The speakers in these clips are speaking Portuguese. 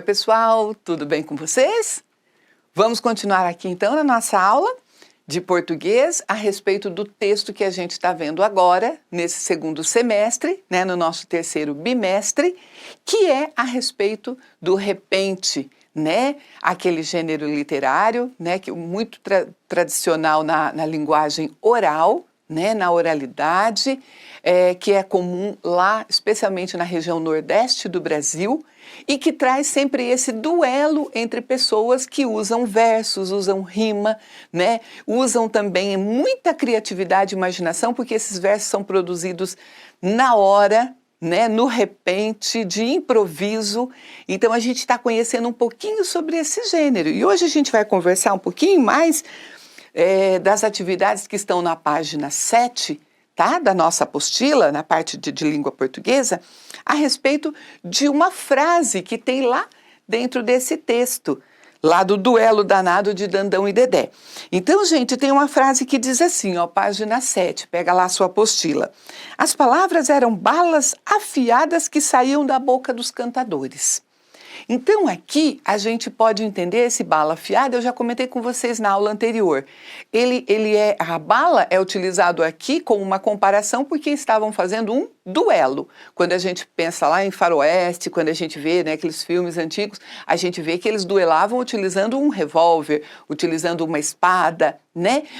pessoal, tudo bem com vocês? Vamos continuar aqui então na nossa aula de português a respeito do texto que a gente está vendo agora, nesse segundo semestre, no nosso terceiro bimestre, que é a respeito do repente, aquele gênero literário, que é muito tradicional na linguagem oral, na oralidade, que é comum lá, especialmente na região nordeste do Brasil, e que traz sempre esse duelo entre pessoas que usam versos, usam rima, usam também muita criatividade e imaginação, porque esses versos são produzidos na hora, no repente, de improviso. Então a gente está conhecendo um pouquinho sobre esse gênero, e hoje a gente vai conversar um pouquinho mais das atividades que estão na página 7, da nossa apostila, na parte de língua portuguesa, a respeito de uma frase que tem lá dentro desse texto, lá do duelo danado de Dandão e Dedé. Então, gente, tem uma frase que diz assim, página 7, pega lá a sua apostila. As palavras eram balas afiadas que saíam da boca dos cantadores. Então aqui a gente pode entender esse bala afiada, eu já comentei com vocês na aula anterior. A bala é utilizado aqui como uma comparação porque estavam fazendo um duelo. Quando a gente pensa lá em faroeste, quando a gente vê aqueles filmes antigos, a gente vê que eles duelavam utilizando um revólver, utilizando uma espada,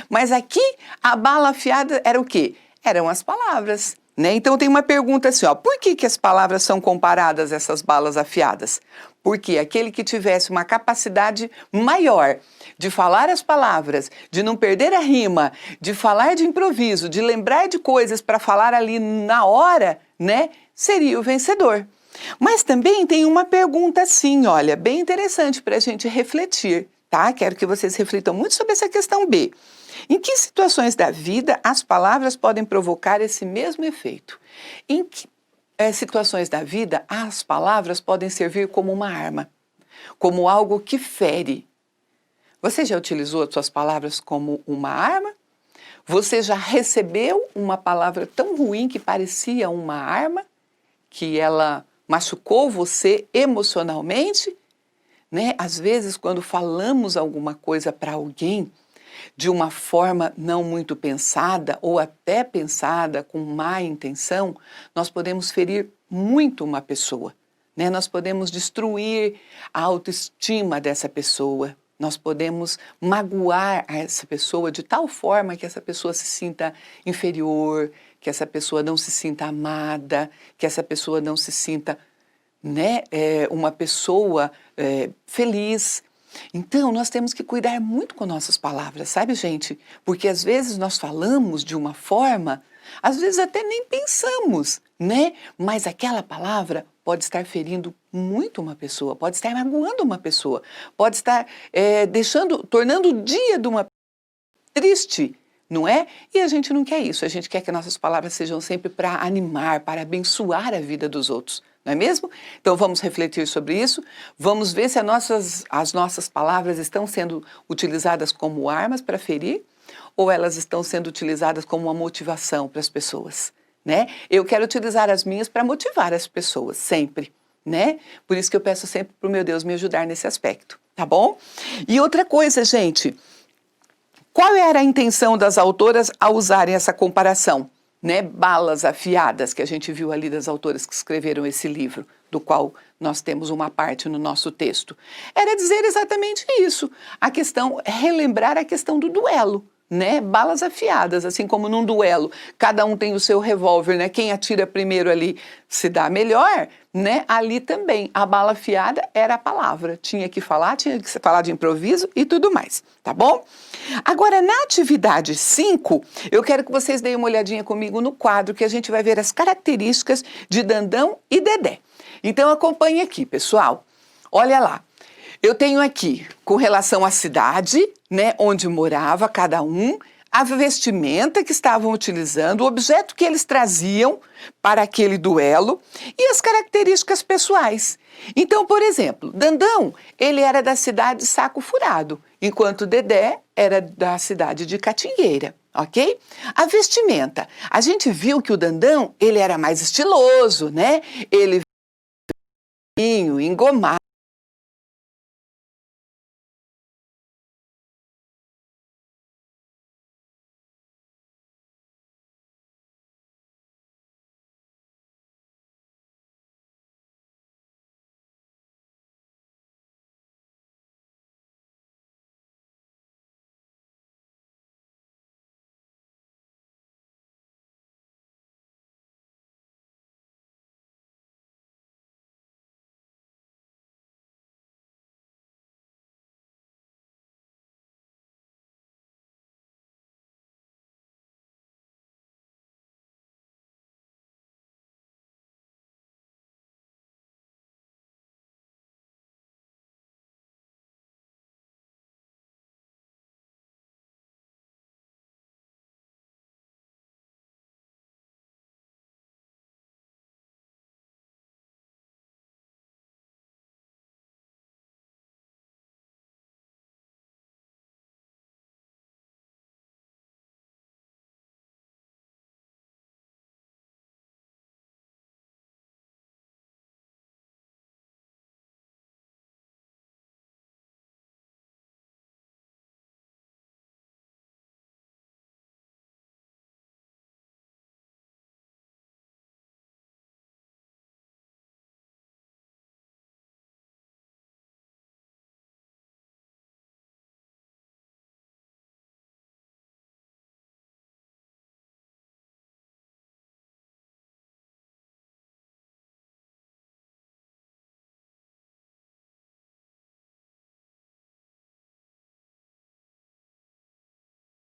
Mas aqui a bala afiada era o quê? Eram as palavras. Então tem uma pergunta assim, por que as palavras são comparadas a essas balas afiadas? Porque aquele que tivesse uma capacidade maior de falar as palavras, de não perder a rima, de falar de improviso, de lembrar de coisas para falar ali na hora, seria o vencedor. Mas também tem uma pergunta assim, olha, bem interessante para a gente refletir, Quero que vocês reflitam muito sobre essa questão B. Em que situações da vida as palavras podem provocar esse mesmo efeito? Em que situações da vida as palavras podem servir como uma arma, como algo que fere? Você já utilizou as suas palavras como uma arma? Você já recebeu uma palavra tão ruim que parecia uma arma, que ela machucou você emocionalmente? Às vezes, quando falamos alguma coisa para alguém de uma forma não muito pensada ou até pensada com má intenção, nós podemos ferir muito uma pessoa, Nós podemos destruir a autoestima dessa pessoa, nós podemos magoar essa pessoa de tal forma que essa pessoa se sinta inferior, que essa pessoa não se sinta amada, que essa pessoa não se sinta uma pessoa feliz. Então, nós temos que cuidar muito com nossas palavras, sabe, gente? Porque às vezes nós falamos de uma forma, às vezes até nem pensamos, Mas aquela palavra pode estar ferindo muito uma pessoa, pode estar magoando uma pessoa, pode estar tornando o dia de uma triste, não é? E a gente não quer isso, a gente quer que nossas palavras sejam sempre para animar, para abençoar a vida dos outros. Não é mesmo? Então vamos refletir sobre isso, vamos ver se as nossas palavras estão sendo utilizadas como armas para ferir ou elas estão sendo utilizadas como uma motivação para as pessoas, Eu quero utilizar as minhas para motivar as pessoas, sempre, Por isso que eu peço sempre para o meu Deus me ajudar nesse aspecto, tá bom? E outra coisa, gente, qual era a intenção das autoras ao usarem essa comparação? Balas afiadas, que a gente viu ali das autoras que escreveram esse livro, do qual nós temos uma parte no nosso texto. Era dizer exatamente isso, relembrar a questão do duelo, Balas afiadas, assim como num duelo, cada um tem o seu revólver, Quem atira primeiro ali se dá melhor, Ali também, a bala afiada era a palavra, tinha que falar de improviso e tudo mais, tá bom? Agora, na atividade 5, eu quero que vocês deem uma olhadinha comigo no quadro, que a gente vai ver as características de Dandão e Dedé. Então, acompanhe aqui, pessoal. Olha lá. Eu tenho aqui, com relação à cidade, onde morava cada um, a vestimenta que estavam utilizando, o objeto que eles traziam para aquele duelo e as características pessoais. Então, por exemplo, Dandão, ele era da cidade de Saco Furado, enquanto Dedé era da cidade de Catingueira, ok? A vestimenta, a gente viu que o Dandão, ele era mais estiloso, Ele engomado,